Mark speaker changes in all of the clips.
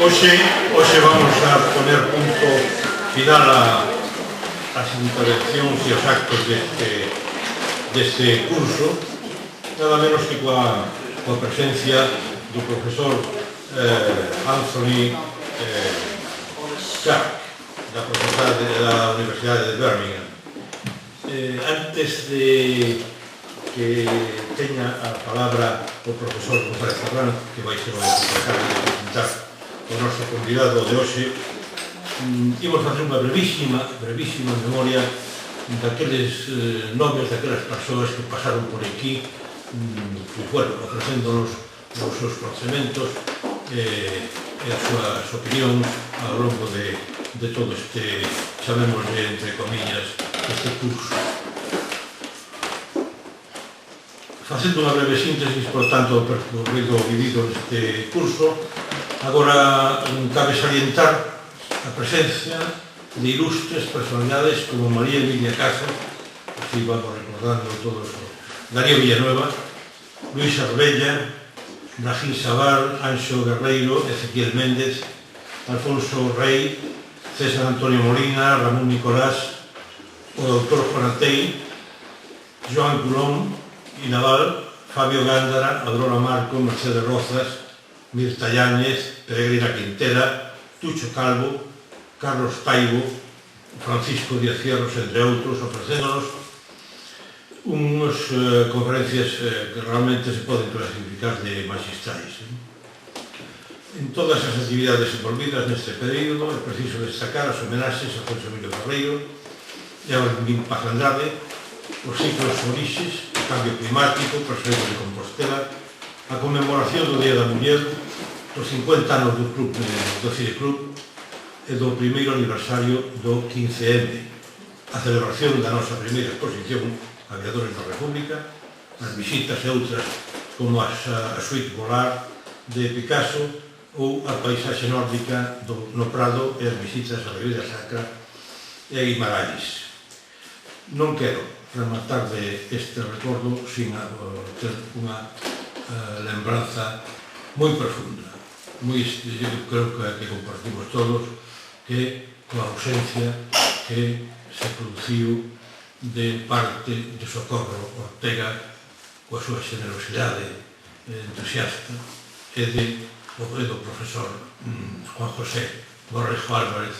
Speaker 1: Hoxe vamos a poner punto final ás intervencións e aos actos deste curso, nada menos que coa presencia do profesor Anthony Clark, da Universidade de Birmingham. Antes de que teña a palabra o profesor González Ferrán, que vai ser o encargado de presentar o noso convidado de hoxe, imos facer unha brevísima memoria daqueles nomes, daquelas persoas que pasaron por aquí, ofrecéndonos os seus conhecementos e as súas opinións ao longo de todo este, chamémosle entre comillas, este curso. Facendo unha breve síntesis, por tanto, do percorrido vivido neste curso, agora cabe salientar a presencia de ilustres personalidades como María Emilia Casas, así vamos recordando todos, Darío Villanueva, Luis Arbella, Najín Sabal, Anxo Guerreiro, Ezequiel Méndez, Alfonso Rey, César Antonio Molina, Ramón Nicolás, o doutor Juan Atei, Joan Colón, Naval, Fabio Gándara, Adrola Marco, Mercedes Rozas, Mirta Yáñez, Peregrina Quintera, Tucho Calvo, Carlos Taibo, Francisco Díaz Fierros, entre outros, ofrecéndonos unhas conferencias que realmente se poden clasificar de magistrais. En todas as actividades envolvidas neste período é preciso destacar as homenaxes a José Emilio Barreiro e a Valentín Paz Andrade, os ciclos Orixes, o cambio climático, o proceso de Compostela, a conmemoración do Día da Muller, os 50 anos do Cineclub e do primeiro aniversario do 15M, a celebración da nosa primeira exposición Aviadores da República, as visitas e outras como a Suite Volar de Picasso ou a paisaxe nórdica no Prado e as visitas a Ribeira Sacra e a Guimarães. Non quero rematar de este recordo sin ter unha lembranza moi profunda, eu creo que compartimos todos, que coa ausencia que se produciu de parte de Socorro Ortega coa súa generosidade entusiasta e do profesor Juan José Borrejo Álvarez,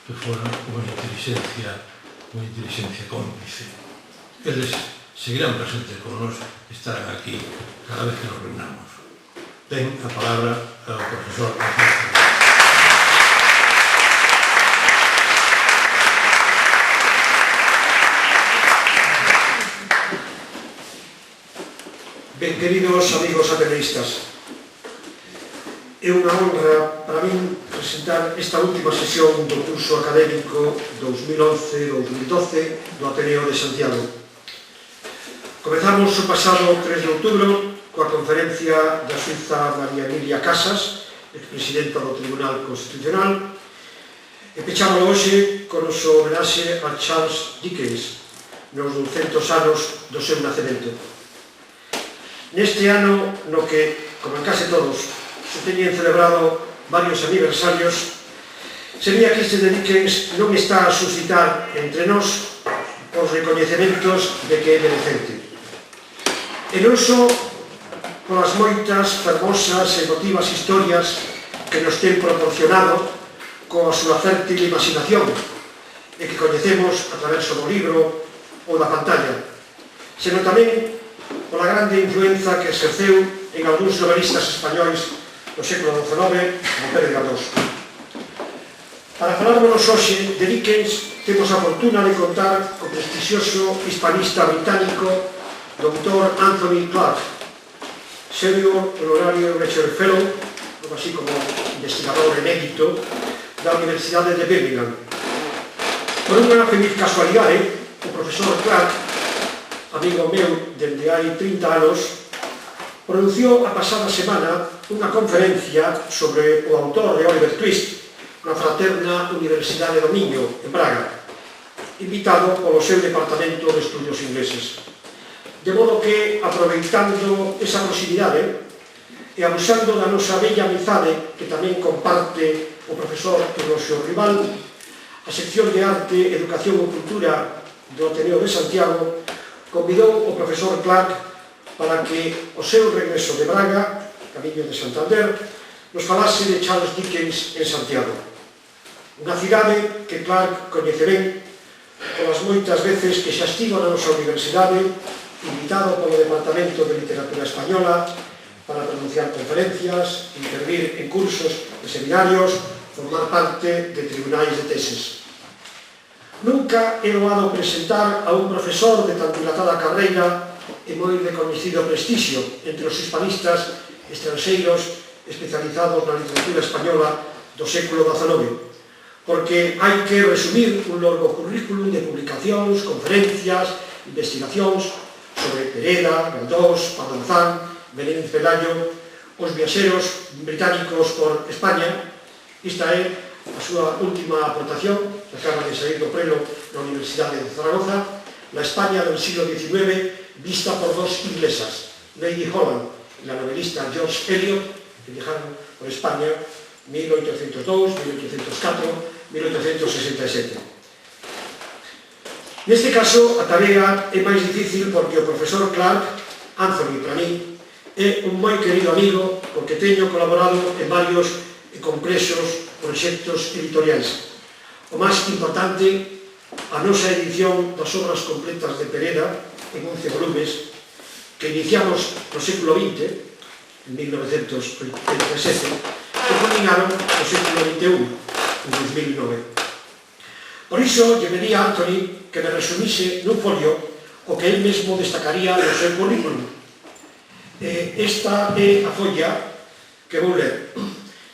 Speaker 1: que fora unha inteligencia cómplice. Eles seguirán presentes con nos, estarán aquí cada vez que nos reunamos. Ten a palabra o profesor González.
Speaker 2: Ben, queridos amigos ateneístas, é unha honra para min presentar esta última sesión do curso académico 2011-2012 do Ateneo de Santiago. Comezamos o pasado 3 de outubro coa conferencia da suiza María Emilia Casas, expresidenta do Tribunal Constitucional, e pechámoslo hoxe con o noso homenaxe a Charles Dickens nos 200 anos do seu nacemento. Neste ano no que, como en case todos, se teñen celebrado varios aniversarios, sería que este de Dickens non está a suscitar entre nós os recoñecementos de que é merecente. E non só polas moitas fermosas e emotivas historias que nos ten proporcionado coa súa fértil imaginación e que coñecemos a través do libro ou da pantalla, senón tamén pola grande influenza que exerceu en algúns novelistas españois do século XIX, como Pérez Galdós. Para falarnos hoxe de Dickens, temos a fortuna de contar co prestixioso hispanista británico Dr. Anthony Clark, Senior Honorario Research Fellow, algo así como investigador emérito da Universidade de Birmingham. Por unha feliz casualidade, o profesor Clark, amigo meu dende hai 30 anos, produciu a pasada semana unha conferencia sobre o autor de Oliver Twist na Fraterna Universidade do Miño, en Braga, invitado polo seu Departamento de Estudios Ingleses. De modo que, aproveitando esa proximidade, e abusando da nosa bella amizade que tamén comparte o profesor Eulogio Rival, a sección de Arte, Educación e Cultura do Ateneo de Santiago convidou o profesor Clark para que o seu regreso de Braga, camiño de Santander, nos falase de Charles Dickens en Santiago. Unha cidade que Clark coñece ben, polas moitas veces que xa estivo na nosa universidade, invitado polo Departamento de Literatura Española para pronunciar conferencias, intervir en cursos e seminarios, formar parte de tribunais de teses. Nunca é doado presentar a un profesor de tan dilatada carreira e moi recoñecido prestixio entre os hispanistas estranxeiros especializados na literatura española do século XIX, porque hai que resumir un longo currículum de publicacións, conferencias, investigacións sobre Pereda, Galdós, Padonzán, Menéndez Pelayo, os viaxeros británicos por España. Esta é a súa última aportación, que acaba de sair do prelo na Universidade de Zaragoza, la España del siglo XIX vista por dos inglesas, Lady Holland e la novelista George Eliot, que viajaron por España 1802, 1804, 1867. Neste caso, a tarea é máis difícil porque o profesor Clark, Anthony, para mí, é un moi querido amigo porque teño colaborado en varios complexos proxectos editoriais. O máis importante, a nosa edición das obras completas de Pereda, en 11 volumes, que iniciamos no século XX, en 1987, e culminaron no século XXI, en 2009. Por iso, lle pedí a Anthony que me resumise nun folio o que él mesmo destacaría no seu currículum. Esta é a folla que vou ler.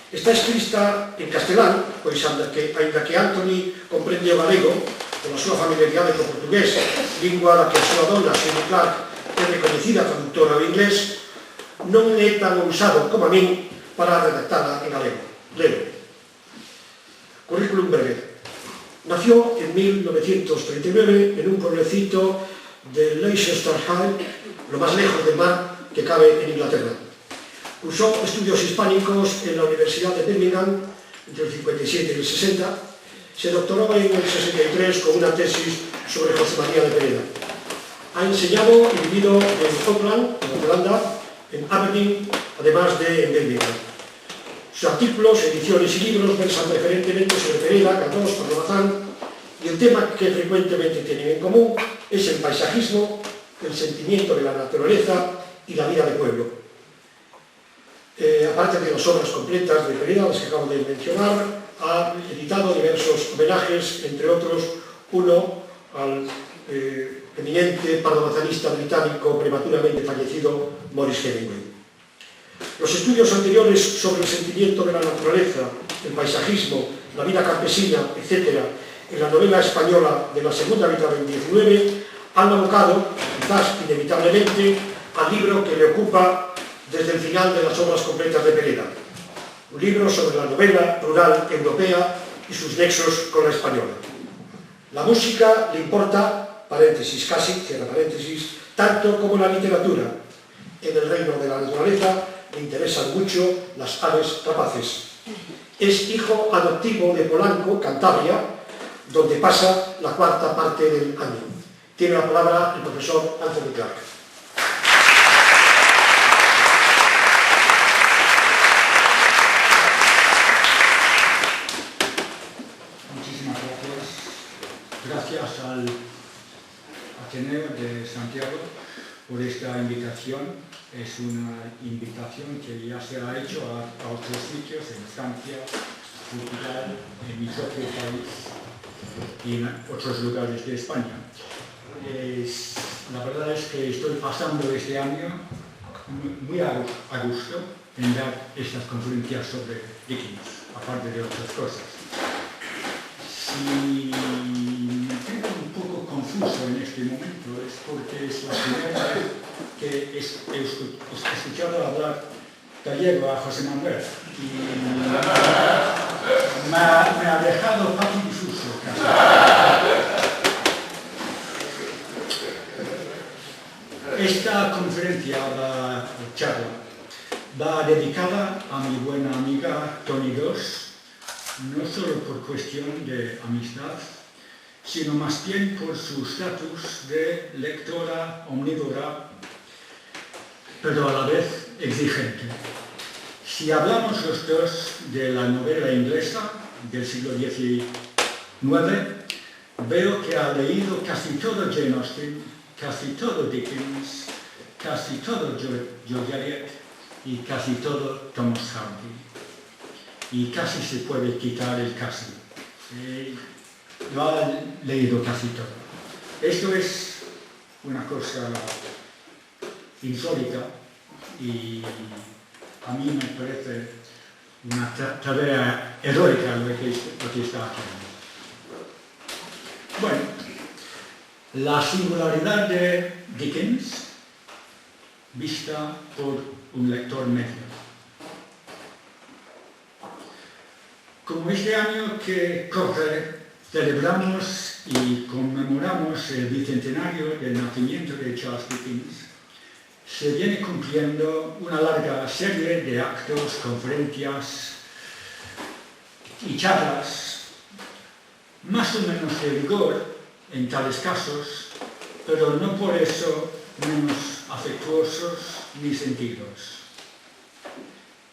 Speaker 2: Está escrita en castelán, pois ainda que Anthony comprende o galego, pola súa familiaridade co portugués, lingua da que a súa dona, Shirley Clark, é recoñecida traductora ao inglés, non é tan usado como a min para redactada en galego. Leo. Currículum breve. Nació en 1939 en un pueblecito de Leicestershire, lo más lejos del mar que cabe en Inglaterra. Cursó estudios hispánicos en la Universidad de Birmingham entre el 57 y el 60. Se doctoró en el 63 con una tesis sobre José María de Pereda. Ha enseñado y vivido en Auckland, en Holanda, en Aberdeen, además de en Birmingham. Sus artículos, ediciones y libros versan preferentemente sobre Pereda, Galdós, Padonzán, y el tema que frecuentemente tienen en común es el paisajismo, el sentimiento de la naturaleza y la vida de pueblo. Aparte de las obras completas de Pereda, las que acabo de mencionar, ha editado diversos homenajes, entre otros uno al eminente padonzanista británico prematuramente fallecido Maurice Hemingway. Los estudios anteriores sobre el sentimiento de la naturaleza, el paisajismo, la vida campesina, etc., en la novela española de la segunda mitad del XIX, han abocado, quizás inevitablemente, al libro que le ocupa desde el final de las obras completas de Pereda, un libro sobre la novela rural europea y sus nexos con la española. La música le importa, paréntesis casi, cierra paréntesis, tanto como la literatura. En el reino de la naturaleza le interesan mucho las aves rapaces. Es hijo adoptivo de Polanco, Cantabria, donde pasa la cuarta parte del año. Tiene la palabra el profesor Anthony Clark.
Speaker 3: Muchísimas gracias. Gracias al Ateneo de Santiago por esta invitación. Es una invitación que ya se ha hecho a otros sitios, en Francia, Portugal, en mi propio país y en otros lugares de España. La verdad es que estoy pasando este año muy a gusto en dar estas conferencias sobre Dickens, aparte de otras cosas. Si me quedo un poco confuso en este momento es porque es la primera vez que he escuchado hablar gallego a José Manuel y me ha dejado patidifuso casi. Esta conferencia, la charla, va dedicada a mi buena amiga Toni Doss, no solo por cuestión de amistad, sino más bien por su estatus de lectora omnívora, pero a la vez exigente. Si hablamos los dos de la novela inglesa del siglo XIX, veo que ha leído casi todo Jane Austen, casi todo Dickens, casi todo George Eliot y casi todo Thomas Hardy. Y casi se puede quitar el casi. Lo ha leído casi todo. Esto es una cosa insólita y a mí me parece una tarea heroica lo que está haciendo. Bueno, la singularidad de Dickens vista por un lector medio. Como este año que corre celebramos y conmemoramos el bicentenario del nacimiento de Charles Dickens, se viene cumpliendo una larga serie de actos, conferencias y charlas más o menos de rigor en tales casos, pero no por eso menos afectuosos ni sentidos.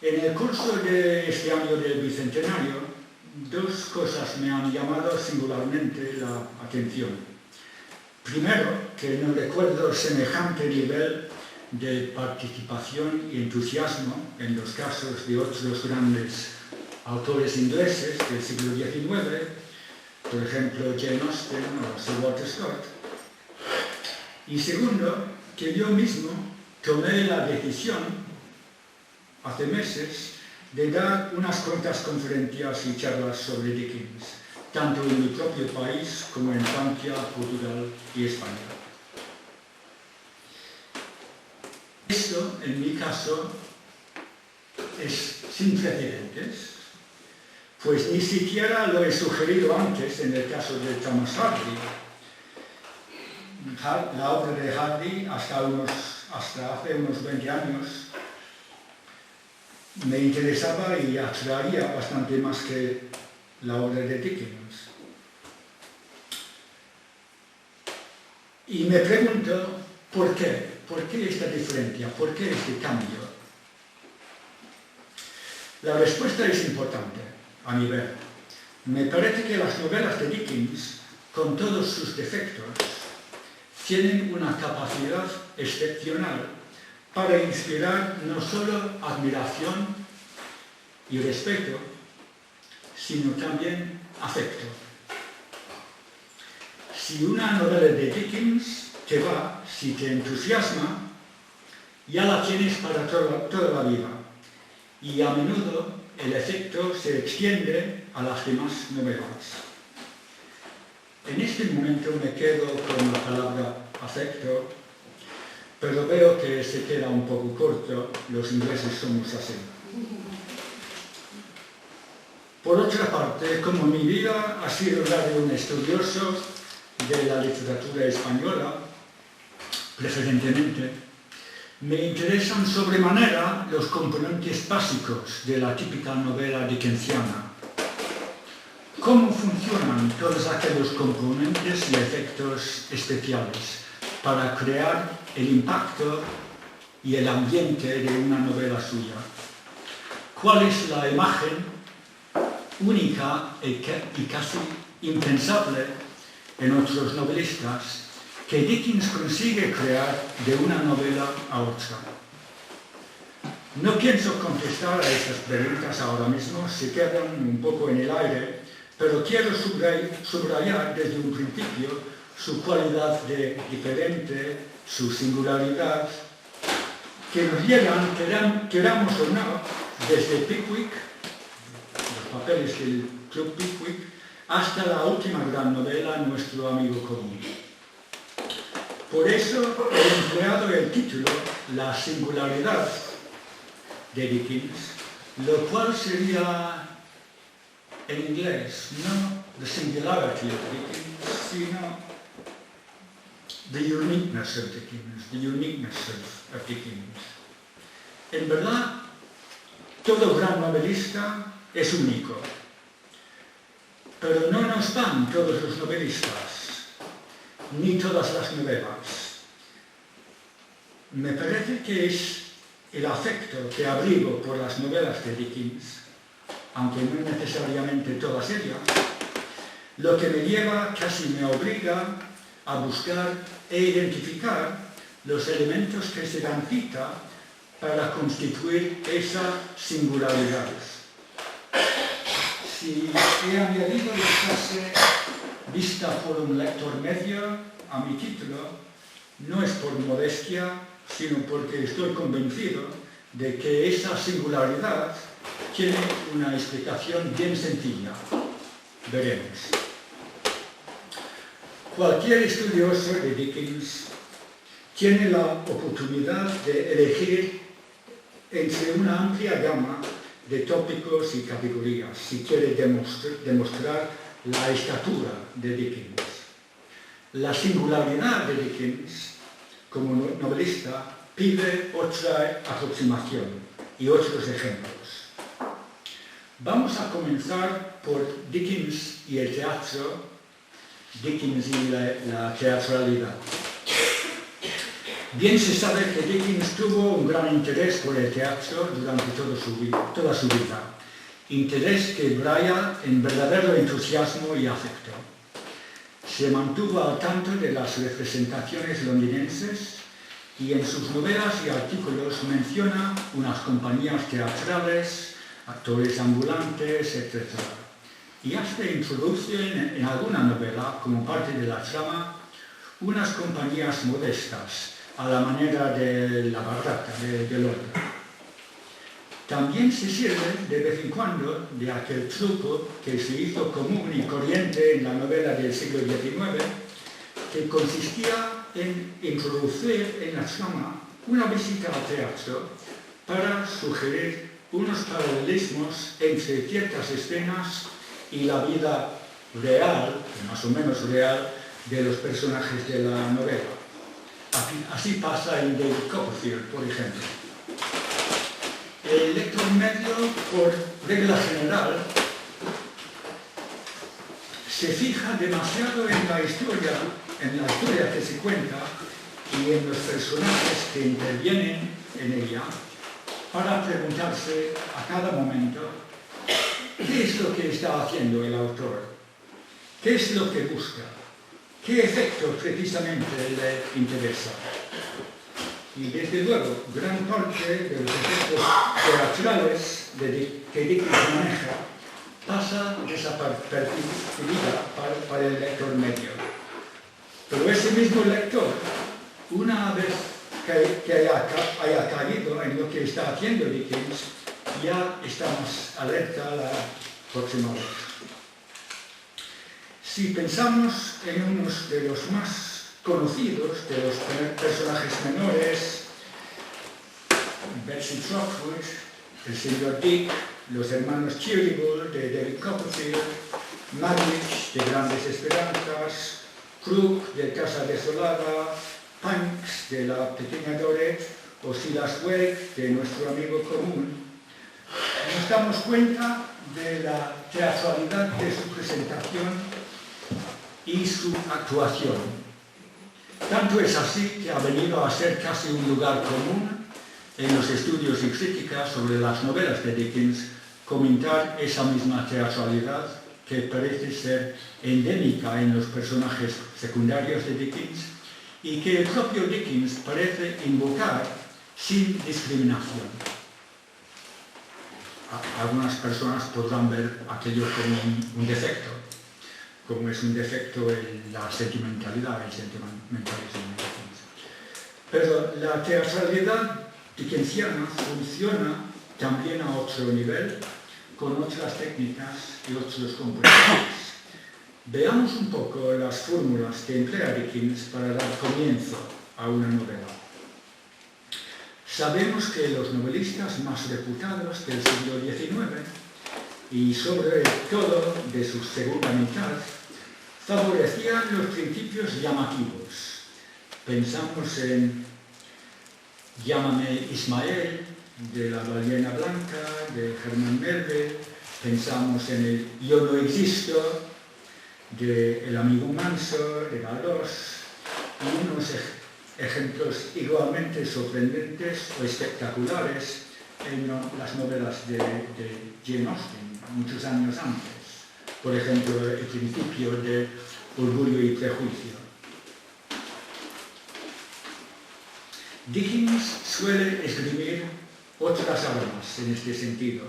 Speaker 3: En el curso de este año del Bicentenario, dos cosas me han llamado singularmente la atención. Primero, que no recuerdo semejante nivel de participación y entusiasmo en los casos de otros grandes autores ingleses del siglo XIX, por ejemplo, Jane Austen o Sir Walter Scott. Y segundo, que yo mismo tomé la decisión, hace meses, de dar unas cuantas conferencias y charlas sobre Dickens, tanto en mi propio país como en Francia, Portugal y España. Esto, en mi caso, es sin precedentes, pues ni siquiera lo he sugerido antes en el caso de Thomas Hardy. La obra de Hardy, hasta hace unos 20 años, me interesaba y atraía bastante más que la obra de Dickens. Y me pregunto, ¿por qué? ¿Por qué esta diferencia? ¿Por qué este cambio? La respuesta es importante, a mi ver. Me parece que las novelas de Dickens, con todos sus defectos, tienen una capacidad excepcional para inspirar no solo admiración y respeto, sino también afecto. Si una novela de Dickens te va, si te entusiasma, ya la tienes para toda la vida. Y a menudo el efecto se extiende a las demás novelas. En este momento me quedo con la palabra afecto, pero veo que se queda un poco corto, los ingleses somos así. Por otra parte, como mi vida ha sido la de un estudioso de la literatura española, preferentemente, me interesan sobremanera los componentes básicos de la típica novela dickensiana. ¿Cómo funcionan todos aquellos componentes y efectos especiales para crear el impacto y el ambiente de una novela suya? ¿Cuál es la imagen única y casi impensable en otros novelistas que Dickens consigue crear de una novela a otra? No pienso contestar a estas preguntas ahora mismo, se quedan un poco en el aire, pero quiero subrayar desde un principio su cualidad de diferente, su singularidad, que nos llegan, queramos o no, desde Pickwick, los papeles del Club Pickwick, hasta la última gran novela, Nuestro amigo común. Por eso he empleado el título La singularidad de Dickens, lo cual sería en inglés no the singularity of Dickens, sino the uniqueness of Dickens, the uniqueness of Dickens. En verdad, Todo gran novelista es único, pero no nos van todos los novelistas, ni todas las novelas. Me parece que es el afecto que abrigo por las novelas de Dickens, aunque no necesariamente todas ellas, lo que me lleva, casi me obliga a buscar e identificar los elementos que se dan cita para constituir esa singularidad. Si he añadido la frase vista por un lector medio a mi título, no es por modestia, sino porque estoy convencido de que esa singularidad tiene una explicación bien sencilla. Veremos. Cualquier estudioso de Dickens tiene la oportunidad de elegir entre una amplia gama de tópicos y categorías si quiere demostrar la estatura de Dickens. La singularidad de Dickens como novelista pide otra aproximación y otros ejemplos. Vamos a comenzar por Dickens y el teatro, Dickens y la teatralidad. Bien se sabe que Dickens tuvo un gran interés por el teatro durante toda su vida, interés que brilla en verdadero entusiasmo y afecto. Se mantuvo al tanto de las representaciones londinenses y en sus novelas y artículos menciona unas compañías teatrales, actores ambulantes, etc. Y hasta introduce en alguna novela, como parte de la trama, unas compañías modestas, a la manera de la barraca de Londres. También se sirve de vez en cuando de aquel truco que se hizo común y corriente en la novela del siglo XIX, que consistía en introducir en la trama una visita al teatro para sugerir unos paralelismos entre ciertas escenas y la vida real, más o menos real, de los personajes de la novela. Así pasa en David Copperfield, por ejemplo. El lector medio, por regla general, se fija demasiado en la historia que se cuenta y en los personajes que intervienen en ella, para preguntarse a cada momento qué es lo que está haciendo el autor, qué es lo que busca, qué efecto precisamente le interesa. Y desde luego, gran parte de los efectos teatrales que Dickens maneja pasa desapercibida para el lector medio. Pero ese mismo lector, una vez que haya caído en lo que está haciendo Dickens, ya está más alerta la próxima vez. Si pensamos en unos de los más conocidos de los personajes menores, Betsy Trotwood, el señor Dick, los hermanos Cheeryble de David Copperfield, Magwitch de Grandes Esperanzas, Krook de Casa Desolada, Punks de La Pequeña Dorrit o Silas Wake de Nuestro Amigo Común, nos damos cuenta de la teatralidad de su presentación y su actuación. Tanto es así que ha venido a ser casi un lugar común en los estudios y críticas sobre las novelas de Dickens comentar esa misma teatralidad que parece ser endémica en los personajes secundarios de Dickens y que el propio Dickens parece invocar sin discriminación. Algunas personas podrán ver aquello como un defecto, como es un defecto en la sentimentalidad, el sentimentalismo. Pero la teatralidad dickensiana funciona también a otro nivel, con otras técnicas y otros componentes. Veamos un poco las fórmulas que emplea Dickens para dar comienzo a una novela. Sabemos que los novelistas más reputados del siglo XIX y sobre todo de su segunda mitad, favorecían los principios llamativos. Pensamos en Llámame Ismael, de La ballena blanca, de Herman Melville, pensamos en el Yo no existo, de El amigo manso, de Galdós, y unos ejemplos igualmente sorprendentes o espectaculares en las novelas de Jane Austen, muchos años antes. Por ejemplo, el principio de Orgullo y Prejuicio. Dickens suele escribir otras armas en este sentido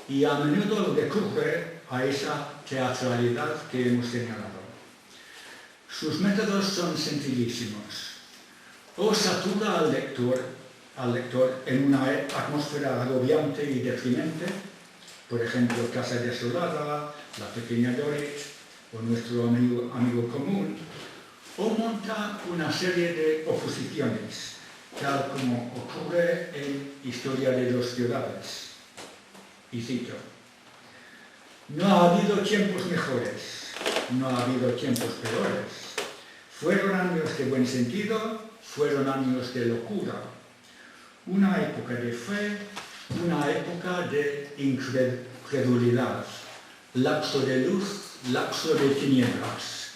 Speaker 3: y a menudo recurre a esa teatralidad que hemos señalado. Sus métodos son sencillísimos. O satura al lector en una atmósfera agobiante y deprimente, por ejemplo, Casa desolada, La pequeña Dorrit o Nuestro amigo común, o monta una serie de oposiciones, tal como ocurre en Historia de dos ciudades. Y cito: no ha habido tiempos mejores, no ha habido tiempos peores. Fueron años de buen sentido, fueron años de locura. Una época de fe, una época de incredulidad. Lapso de luz, lapso de tinieblas.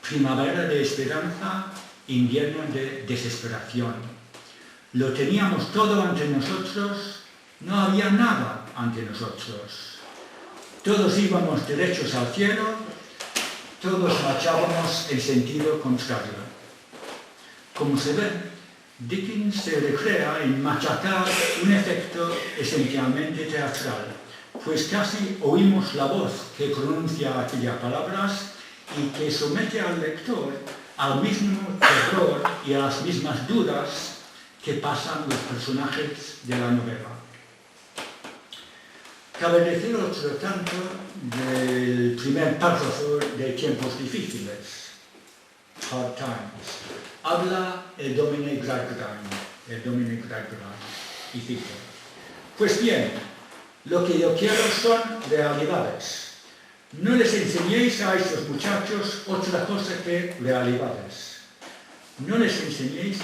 Speaker 3: Primavera de esperanza, invierno de desesperación. Lo teníamos todo ante nosotros, no había nada ante nosotros. Todos íbamos derechos al cielo, todos marchábamos en sentido contrario. Como se ve, Dickens se recrea en machacar un efecto esencialmente teatral, pues casi oímos la voz que pronuncia aquellas palabras y que somete al lector al mismo terror y a las mismas dudas que pasan los personajes de la novela. Cabe decir otro tanto del primer párrafo de Tiempos difíciles, Hard Times. Habla el Domine Gradgrind, y cito: pues bien, lo que yo quiero son realidades. No les enseñéis a estos muchachos otra cosa que realidades. No les enseñéis,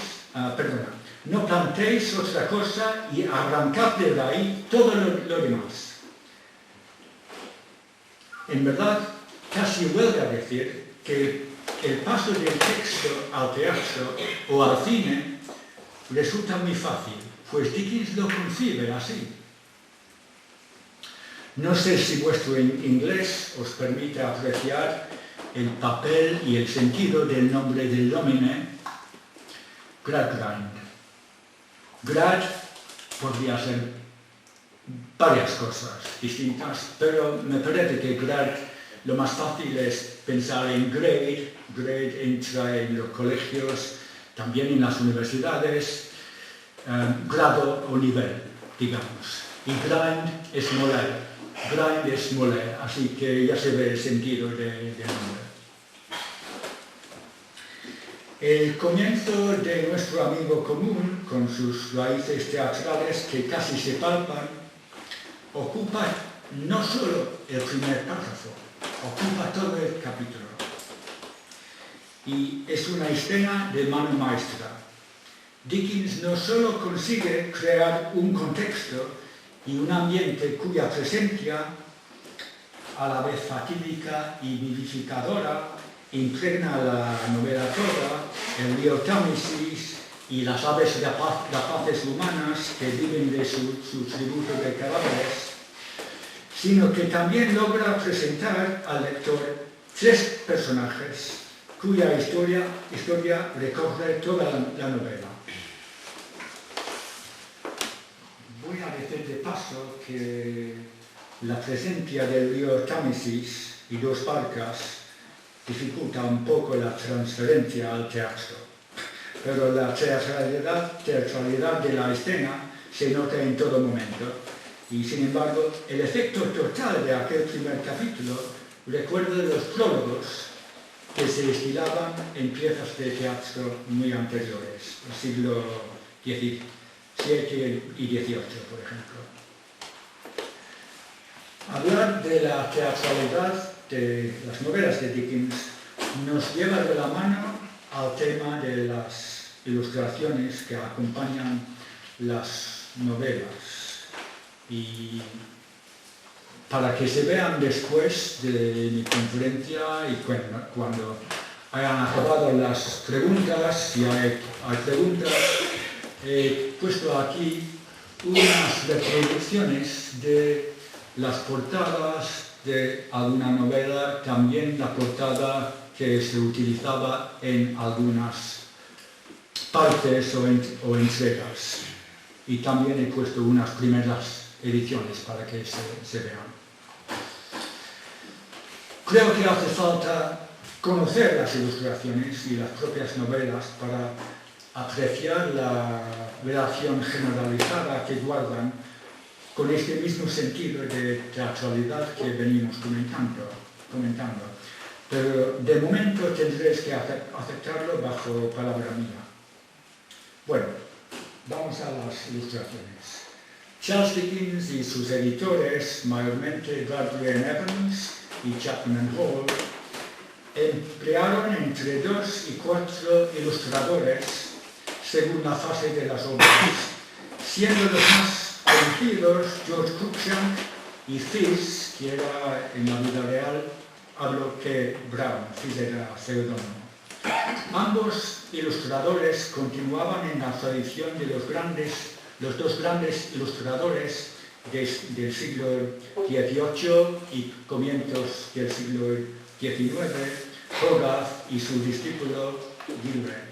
Speaker 3: no planteéis otra cosa y arrancad de ahí todo lo demás. En verdad, casi huelga decir que el paso del texto al teatro o al cine resulta muy fácil, pues Dickens lo concibe así. No sé si vuestro inglés os permite apreciar el papel y el sentido del nombre del Domine Gradgrind. Grad podría ser varias cosas distintas, pero me parece que grad, lo más fácil es pensar en grade. Grade entra en los colegios, también en las universidades, grado o nivel, digamos. Y grind es moler, así que ya se ve el sentido del nombre. El comienzo de Nuestro amigo común, con sus raíces teatrales que casi se palpan, ocupa no solo el primer párrafo, ocupa todo el capítulo. Y es una escena de mano maestra. Dickens no solo consigue crear un contexto y un ambiente cuya presencia, a la vez fatídica y vivificadora, impregna la novela toda, el río Támesis y las aves rapaces humanas que viven de su tributo de cadáveres, sino que también logra presentar al lector tres personajes cuya historia recorre toda la novela. Voy a decir de paso que la presencia del río Támesis y dos barcas dificulta un poco la transferencia al teatro, pero la teatralidad de la escena se nota en todo momento y, sin embargo, el efecto total de aquel primer capítulo recuerda los prólogos que se estilaban en piezas de teatro muy anteriores, del siglo XVII y XVIII, por ejemplo. Hablar de la teatralidad de las novelas de Dickens nos lleva de la mano al tema de las ilustraciones que acompañan las novelas y para que se vean después de mi conferencia y cuando hayan acabado las preguntas, si hay preguntas, he puesto aquí unas reproducciones de las portadas de alguna novela, también la portada que se utilizaba en algunas partes o entregas. Y también he puesto unas primeras ediciones para que se vean. Creo que hace falta conocer las ilustraciones y las propias novelas para apreciar la relación generalizada que guardan con este mismo sentido de teatralidad que venimos comentando. Pero de momento tendréis que aceptarlo bajo palabra mía. Bueno, vamos a las ilustraciones. Charles Dickens y sus editores, mayormente Bradbury and Evans y Chapman & Hall, emplearon entre 2 y 4 ilustradores según la fase de las obras, siendo los más conocidos George Cruikshank y Fizz, que era en la vida real hablo que Brown, Fizz era seudónimo. Ambos ilustradores continuaban en la tradición de los dos grandes ilustradores del siglo XVIII y comienzos del siglo XIX, Hogarth y su discípulo Gilbert.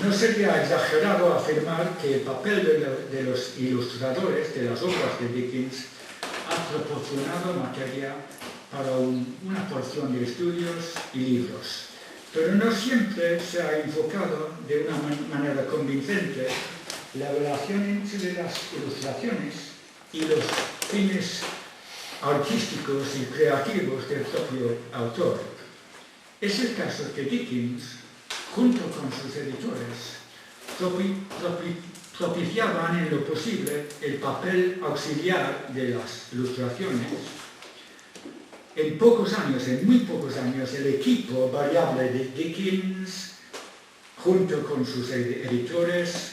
Speaker 3: No sería exagerado afirmar que el papel de los ilustradores de las obras de Dickens ha proporcionado materia para una porción de estudios y libros, pero no siempre se ha enfocado de una manera convincente la relación entre las ilustraciones y los fines artísticos y creativos del propio autor. Es el caso que Dickens, junto con sus editores, propiciaban en lo posible el papel auxiliar de las ilustraciones. En muy pocos años, el equipo variable de Dickens, junto con sus editores,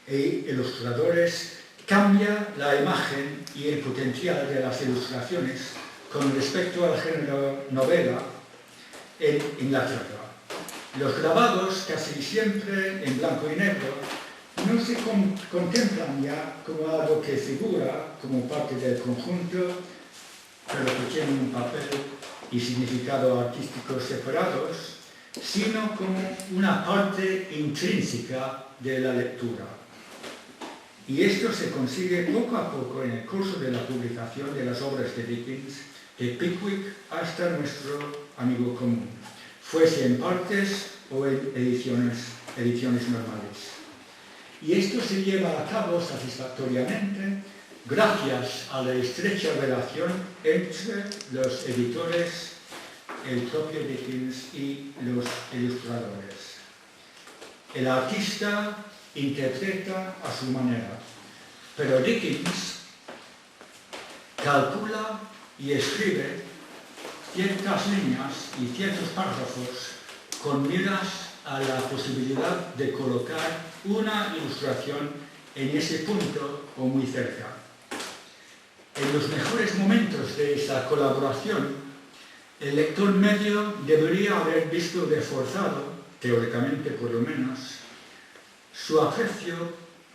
Speaker 3: e ilustradores, cambia la imagen y el potencial de las ilustraciones con respecto al género novela en Inglaterra. Los grabados, casi siempre en blanco y negro, no se contemplan ya como algo que figura como parte del conjunto, pero que tiene un papel y significado artístico separados, sino como una parte intrínseca de la lectura. Y esto se consigue poco a poco en el curso de la publicación de las obras de Dickens, de Pickwick hasta nuestro amigo común, fuese en partes o en ediciones normales. Y esto se lleva a cabo satisfactoriamente gracias a la estrecha relación entre los editores, el propio Dickens y los ilustradores. El artista interpreta a su manera, pero Dickens calcula y escribe ciertas líneas y ciertos párrafos con miras a la posibilidad de colocar una ilustración en ese punto o muy cerca. En los mejores momentos de esa colaboración, el lector medio debería haber visto reforzado, teóricamente por lo menos, su aprecio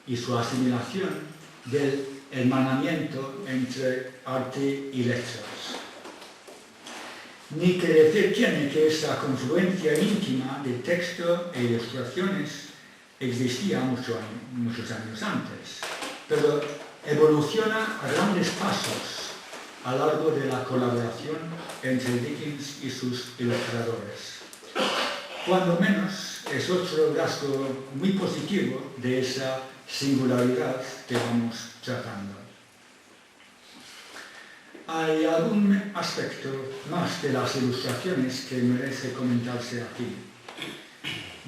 Speaker 3: y su asimilación del hermanamiento entre arte y letras. Ni que decir tiene que esa confluencia íntima de texto e ilustraciones existía muchos años antes, pero evoluciona a grandes pasos a lo largo de la colaboración entre Dickens y sus ilustradores. Cuando menos es otro rasgo muy positivo de esa singularidad que vamos tratando. Hay algún aspecto más de las ilustraciones que merece comentarse aquí.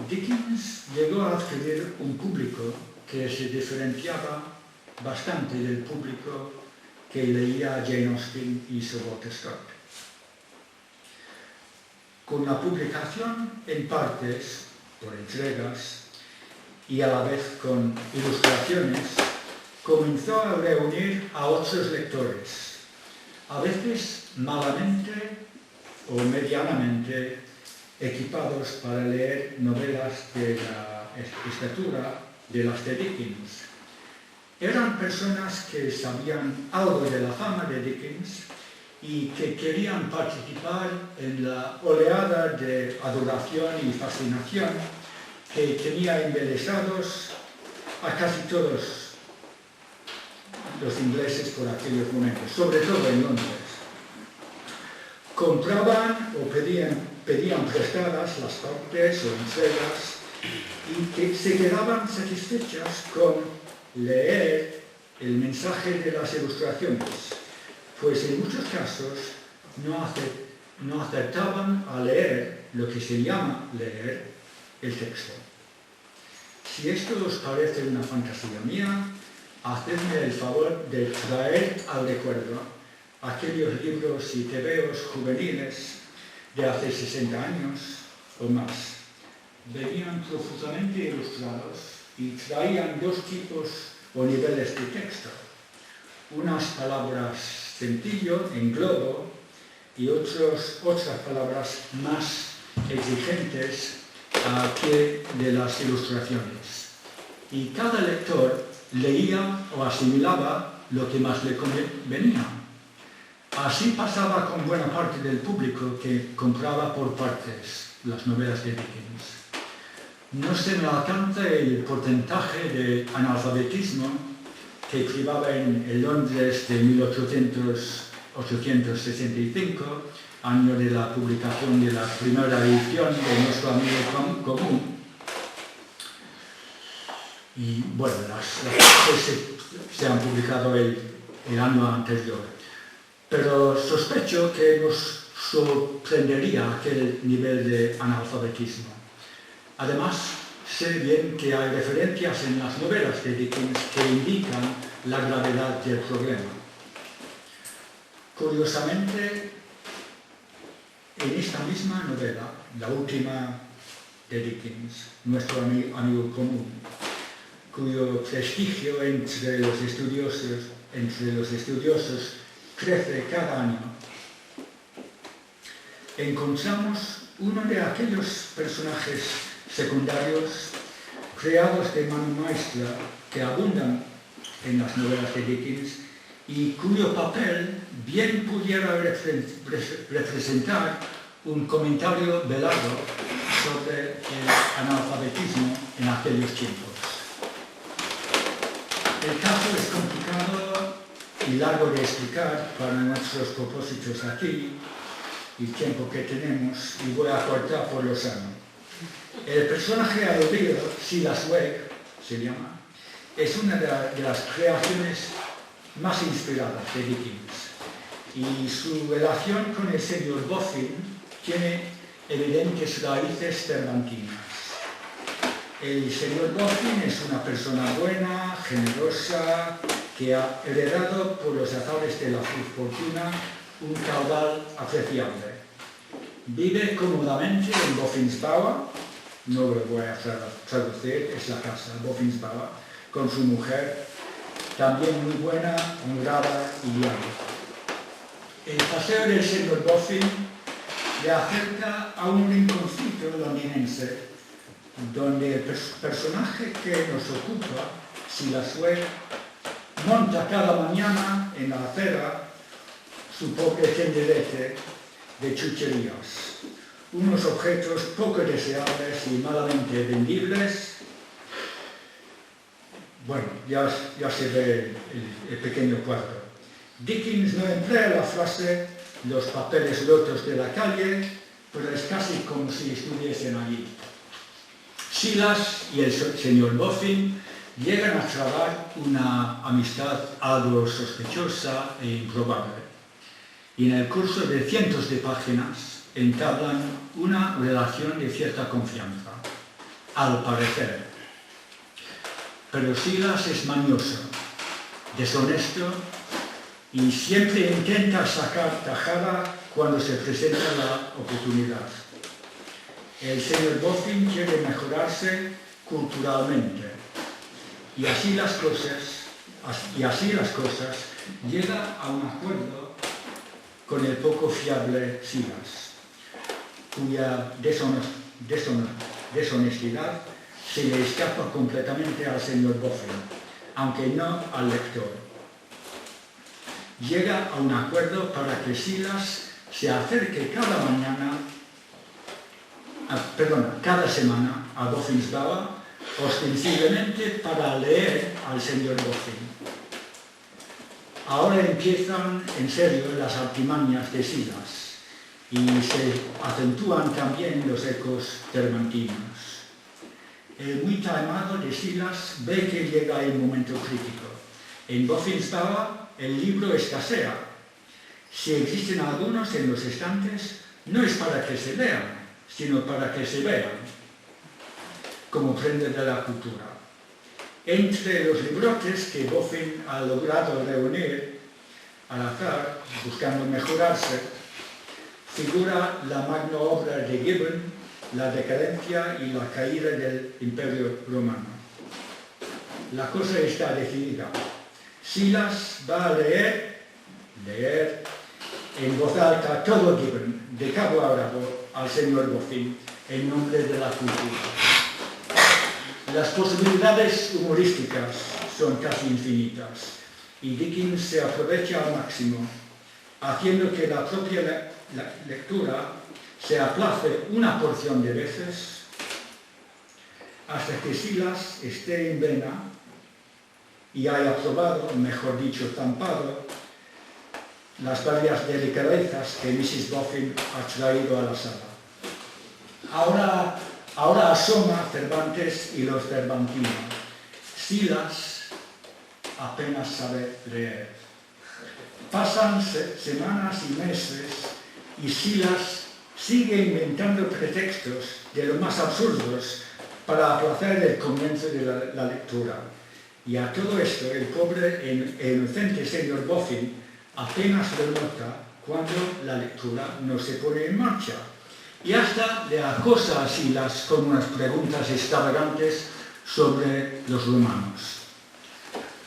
Speaker 3: Dickens llegó a adquirir un público que se diferenciaba bastante del público que leía Jane Austen y Sir Walter Scott. Con la publicación en partes por entregas y a la vez con ilustraciones, comenzó a reunir a otros lectores, a veces malamente o medianamente equipados para leer novelas de la estatura de las de Dickens. Eran personas que sabían algo de la fama de Dickens y que querían participar en la oleada de adoración y fascinación que tenía embelesados a casi todos los ingleses por aquellos momentos, sobre todo en Londres. Compraban o pedían prestadas las partes o entregas y que se quedaban satisfechas con leer el mensaje de las ilustraciones, pues en muchos casos no acertaban a leer lo que se llama leer el texto. Si esto os parece una fantasía mía, hacedme el favor de traer al recuerdo aquellos libros y tebeos juveniles de hace 60 años o más. Venían profusamente ilustrados y traían dos tipos o niveles de texto. Unas palabras sencillo, en globo, y otras palabras más exigentes a pie de las ilustraciones. Y cada lector leía o asimilaba lo que más le convenía. Así pasaba con buena parte del público que compraba por partes las novelas de Dickens. No se me alcanza el porcentaje de analfabetismo que privaba en el Londres de 1865, año de la publicación de la primera edición de Nuestro Amigo Común. Y bueno, las se han publicado el año anterior. Pero sospecho que nos sorprendería aquel nivel de analfabetismo. Además, sé bien que hay referencias en las novelas de Dickens que indican la gravedad del problema. Curiosamente, en esta misma novela, la última de Dickens, Nuestro Amigo Común, cuyo prestigio entre los estudiosos crece cada año, encontramos uno de aquellos personajes secundarios creados de mano maestra que abundan en las novelas de Dickens y cuyo papel bien pudiera representar un comentario velado sobre el analfabetismo en aquellos tiempos. El caso es complicado y largo de explicar para nuestros propósitos aquí y el tiempo que tenemos, y voy a cortar por lo sano. El personaje aludido, Silas Wegg, se llama, es una de las creaciones más inspiradas de Dickens, y su relación con el señor Boffin tiene evidentes raíces cervantinas. El señor Boffin es una persona buena, generosa, que ha heredado por los azares de la fortuna un caudal apreciable. Vive cómodamente en Boffin's Bower, no lo voy a traducir, es la casa, Boffin's Bower, con su mujer, también muy buena, honrada y leal. El paseo del señor Boffin le acerca a un rinconcito londinense, donde el personaje que nos ocupa, Silas Wegg, monta cada mañana en la acera su pobre tenderete de chucherías, unos objetos poco deseables y malamente vendibles. Bueno, ya se ve el pequeño cuadro. Dickens no emplea la frase los papeles rotos de la calle, pero es casi como si estuviesen allí. Silas y el señor Boffin llegan a trabar una amistad algo sospechosa e improbable, y en el curso de cientos de páginas entablan una relación de cierta confianza, al parecer. Pero Silas es mañoso, deshonesto y siempre intenta sacar tajada cuando se presenta la oportunidad. el señor Boffin quiere mejorarse culturalmente. Y así las cosas, llega a un acuerdo con el poco fiable Silas, cuya deshonestidad se le escapa completamente al señor Boffin, aunque no al lector. Llega a un acuerdo para que Silas se acerque cada semana a Boffin's Bower, ostensiblemente para leer al señor Boffin. Ahora empiezan en serio las artimañas de Silas y se acentúan también los ecos cervantinos. El muy taimado de Silas ve que llega el momento crítico. En Boffin's Bower el libro escasea. Si existen algunos en los estantes, no es para que se lean, sino para que se vean, como prenda de la cultura. Entre los librotes que Boffin ha logrado reunir al azar, buscando mejorarse, figura la magna obra de Gibbon, La decadencia y la caída del Imperio Romano. La cosa está decidida. Silas va a leer en voz alta todo Gibbon, de cabo a rabo, al señor Boffin, en nombre de la cultura. Las posibilidades humorísticas son casi infinitas y Dickens se aprovecha al máximo, haciendo que la propia lectura se aplace una porción de veces hasta que Silas esté en vena y haya probado, mejor dicho, zampado, las varias delicadezas que Mrs. Boffin ha traído a la sala. Ahora asoma Cervantes y los cervantinos. Silas apenas sabe leer. Pasan semanas y meses y Silas sigue inventando pretextos de lo más absurdos para aplazar el comienzo de la lectura. Y a todo esto, el pobre e inocente señor Boffin apenas lo nota cuando la lectura no se pone en marcha. Y hasta le acosa a Silas con unas preguntas extravagantes sobre los romanos.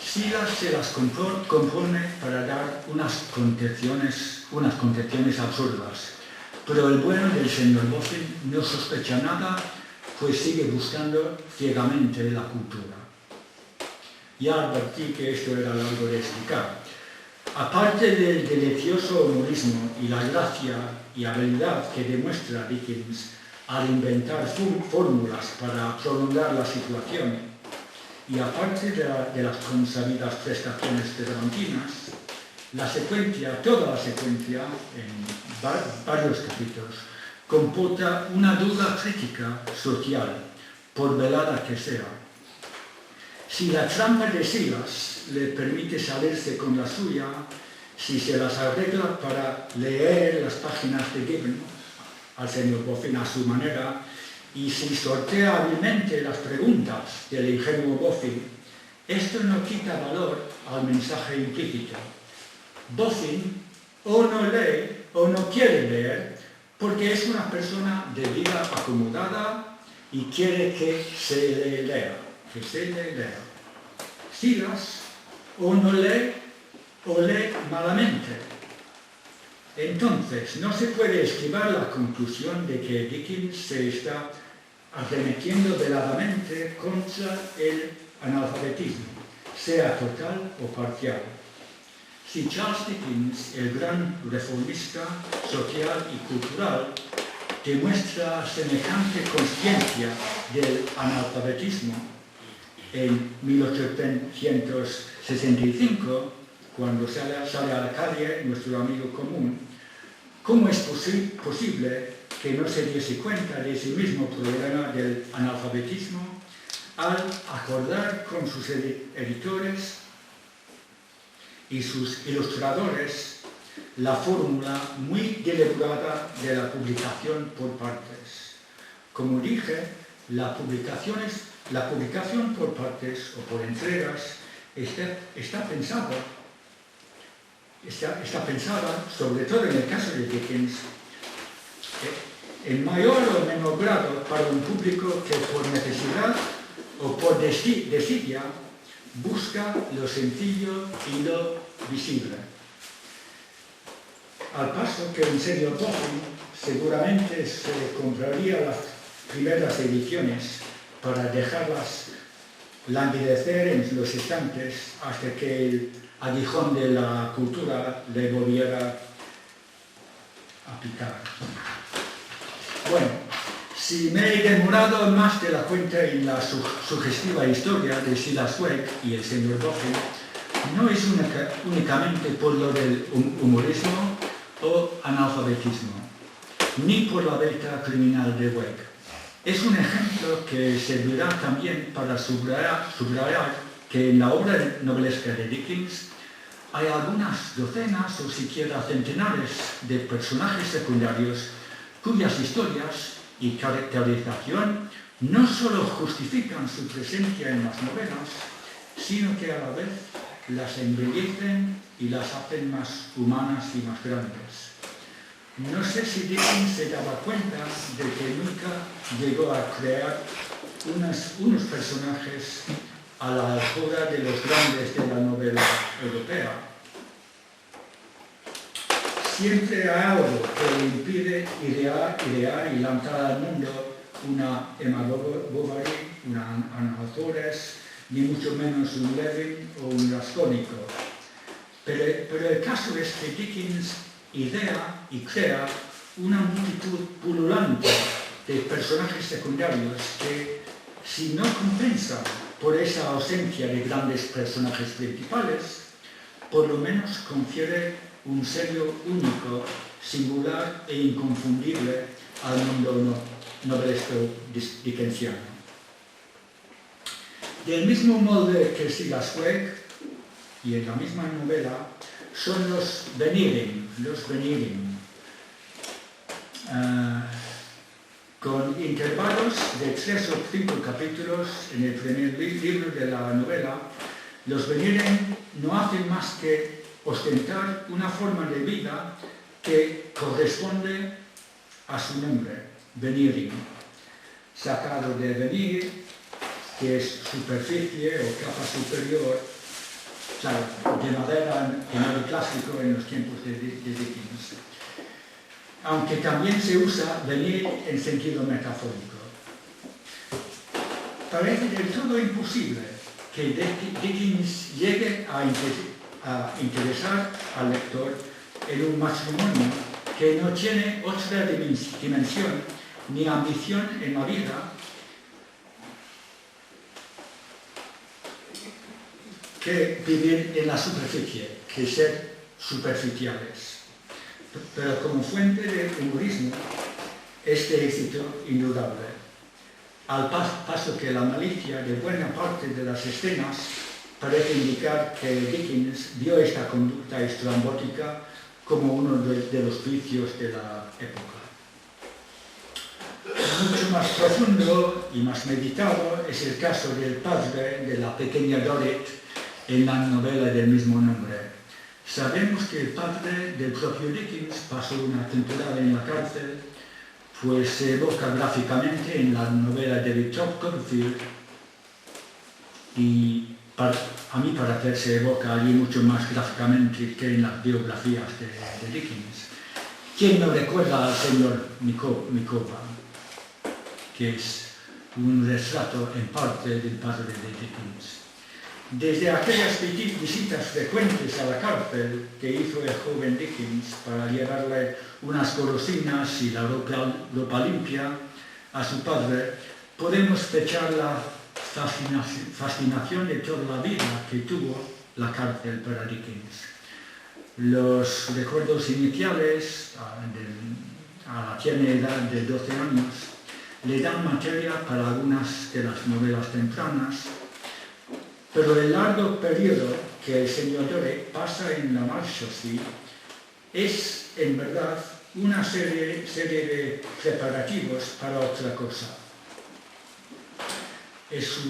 Speaker 3: Silas se las compone para dar unas concepciones absurdas, pero el bueno del señor Boffin no sospecha nada, pues sigue buscando ciegamente la cultura. Ya advertí que esto era largo de explicar. Aparte del delicioso humorismo y la gracia y habilidad que demuestra Dickens al inventar fórmulas para prolongar la situación, y aparte de las consabidas prestaciones cervantinas, toda la secuencia, en varios capítulos, comporta una dura crítica social, por velada que sea. Si la trampa de Silas le permite salirse con la suya, si se las arregla para leer las páginas de Gibbon al señor Boffin a su manera, y si sortea hábilmente las preguntas del ingenuo Boffin, esto no quita valor al mensaje implícito. Boffin o no lee o no quiere leer porque es una persona de vida acomodada y quiere que se le lea. Silas o no lee o lee malamente. Entonces, no se puede esquivar la conclusión de que Dickens se está arremetiendo veladamente contra el analfabetismo, sea total o parcial. Si Charles Dickens, el gran reformista social y cultural, demuestra semejante consciencia del analfabetismo en 1865, cuando sale a la calle nuestro amigo común, ¿cómo es posible que no se diese cuenta de ese mismo problema del analfabetismo al acordar con sus editores y sus ilustradores la fórmula muy deliberada de la publicación por partes? Como dije, la publicación por partes o por entregas está pensada, sobre todo en el caso de Dickens, en mayor o menor grado para un público que por necesidad o por desidia busca lo sencillo y lo visible. Al paso que un señor Boffin seguramente se compraría las primeras ediciones para dejarlas languidecer en los estantes hasta que el aguijón de la cultura le volviera a picar. Bueno, si me he demorado más de la cuenta en la sugestiva historia de Silas Wegg y el señor Boffin, no es únicamente por lo del humorismo o analfabetismo, ni por la beta criminal de Wegg. Es un ejemplo que servirá también para subrayar que en la obra novelesca de Dickens hay algunas docenas o siquiera centenares de personajes secundarios cuyas historias y caracterización no solo justifican su presencia en las novelas, sino que a la vez las embellecen y las hacen más humanas y más grandes. No sé si Dickens se daba cuenta de que nunca llegó a crear unos personajes a la altura de los grandes de la novela europea. Siempre hay algo que le impide idear y lanzar al mundo una Emma Bovary, una Anna Azores, ni mucho menos un Levin o un Raskolnikov. Pero el caso es que Dickens idea y crea una multitud pululante de personajes secundarios que, si no compensan por esa ausencia de grandes personajes principales, por lo menos confiere un sello único, singular e inconfundible al mundo novelesco dickensiano. Del mismo molde que Silas Wegg, y en la misma novela, son los Veneering, con intervalos de 3 o 5 capítulos en el primer libro de la novela. Los Veneering no hacen más que ostentar una forma de vida que corresponde a su nombre, Veneering, sacado de venir, que es superficie o capa superior, claro, de madera en el clásico en los tiempos de Dickens. Aunque también se usa venir en sentido metafórico. Parece del todo imposible que Dickens llegue a interesar al lector en un matrimonio que no tiene otra dimensión ni ambición en la vida que vivir en la superficie, que ser superficiales. Pero como fuente de humorismo, es de éxito indudable. Al paso que la malicia de buena parte de las escenas parece indicar que Dickens vio esta conducta estrambótica como uno de los vicios de la época. Mucho más profundo y más meditado es el caso del padre de la pequeña Dorrit en la novela del mismo nombre. Sabemos que el padre del propio Dickens pasó una temporada en la cárcel, pues se evoca gráficamente en la novela de Victor Copperfield y a mi parecer se evoca allí mucho más gráficamente que en las biografías de Dickens. ¿Quién no recuerda al señor Micova, que es un retrato en parte del padre de Dickens? Desde aquellas visitas frecuentes a la cárcel que hizo el joven Dickens para llevarle unas golosinas y la ropa limpia a su padre, podemos fechar la fascinación de toda la vida que tuvo la cárcel para Dickens. Los recuerdos iniciales, a la tierna edad de 12 años, le dan materia para algunas de las novelas tempranas, pero el largo periodo que el señor Dorrit pasa en la Marshalsea es, en verdad, una serie de preparativos para otra cosa. Es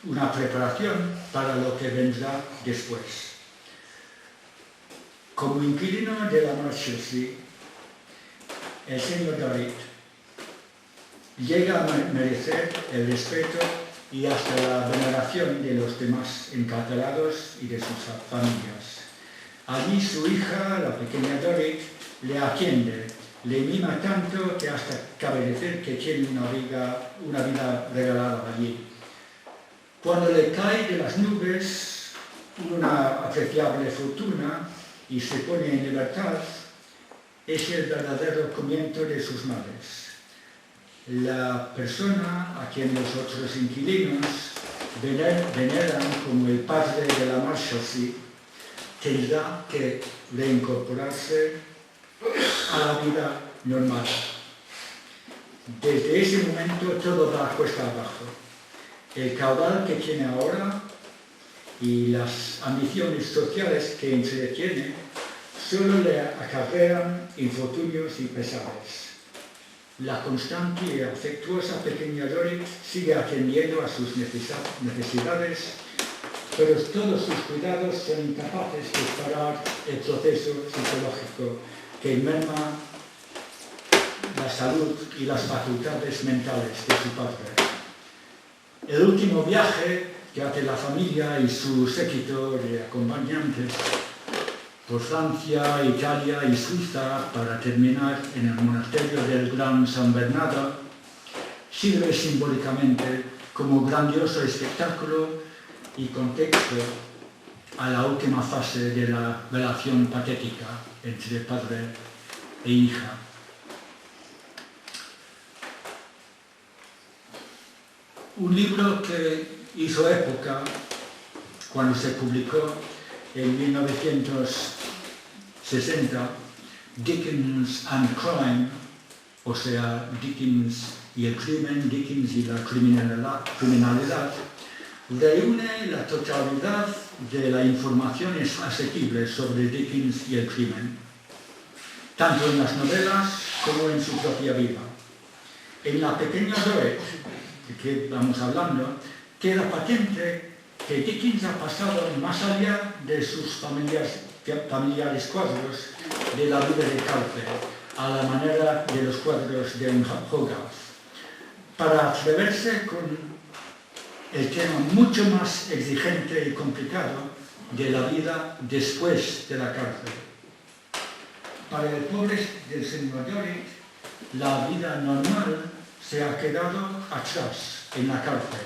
Speaker 3: una preparación para lo que vendrá después. Como inquilino de la Marshalsea, el señor Dorrit llega a merecer el respeto y hasta la veneración de los demás encarcelados y de sus familias. Allí su hija, la pequeña Dorrit, le atiende, le mima tanto que hasta cabe decir que tiene una vida regalada allí. Cuando le cae de las nubes una apreciable fortuna y se pone en libertad, es el verdadero comienzo de sus males. La persona a quien los otros inquilinos veneran como el padre de la Marshalsea tendrá que reincorporarse a la vida normal. Desde ese momento todo va cuesta abajo. El caudal que tiene ahora y las ambiciones sociales que entretiene solo le acarrean infortunios y pesares. La constante y afectuosa pequeña Dorrit sigue atendiendo a sus necesidades, pero todos sus cuidados son incapaces de parar el proceso psicológico que merma la salud y las facultades mentales de su padre. El último viaje que hace la familia y su séquito de acompañantes por Francia, Italia y Suiza para terminar en el monasterio del Gran San Bernardo sirve simbólicamente como grandioso espectáculo y contexto a la última fase de la relación patética entre padre e hija. Un libro que hizo época cuando se publicó en 1960, Dickens and Crime, o sea, Dickens y el crimen, Dickens y la criminalidad, reúne la totalidad de la información asequible sobre Dickens y el crimen, tanto en las novelas como en su propia vida. En la pequeña Dorrit, que vamos hablando, queda patente que Dickens ha pasado más allá de sus familiares cuadros de la vida de cárcel, a la manera de los cuadros de un Hogarth, para atreverse con el tema mucho más exigente y complicado de la vida después de la cárcel. Para el pobre del señor Dorrit, la vida normal se ha quedado atrás en la cárcel,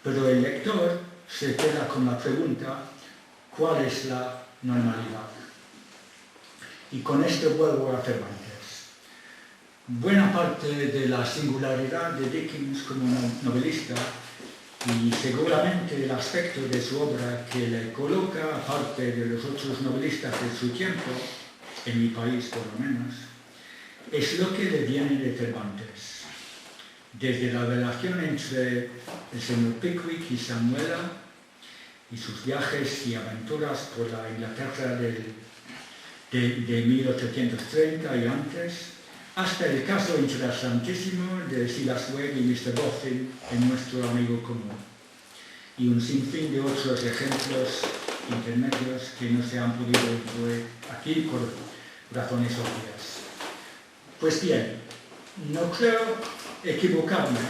Speaker 3: pero el lector se queda con la pregunta: ¿cuál es la normalidad? Y con esto vuelvo a Cervantes. Buena parte de la singularidad de Dickens como novelista y seguramente el aspecto de su obra que le coloca aparte de los otros novelistas de su tiempo, en mi país por lo menos, es lo que le viene de Cervantes. Desde la relación entre el señor Pickwick y Samuela y sus viajes y aventuras por la Inglaterra de 1830 y antes, hasta el caso interesantísimo de Silas Wegg y Mr. Boffin en Nuestro Amigo Común, y un sinfín de otros ejemplos intermedios que no se han podido incluir aquí por razones obvias. Pues bien, no creo equivocarme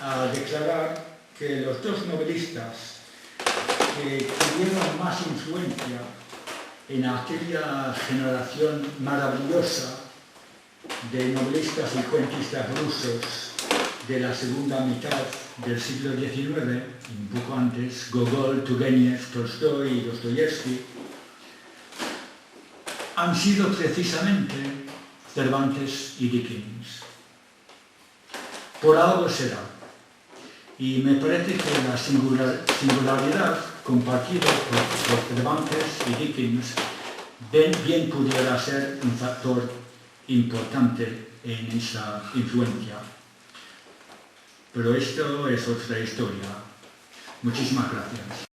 Speaker 3: al declarar que los dos novelistas que tuvieron más influencia en aquella generación maravillosa de novelistas y cuentistas rusos de la segunda mitad del siglo XIX, un poco antes, Gogol, Turgenev, Tolstoy y Dostoyevsky, han sido precisamente Cervantes y Dickens. Por algo será, y me parece que la singularidad compartida por Cervantes y Dickens bien pudiera ser un factor importante en esa influencia. Pero esto es otra historia. Muchísimas gracias.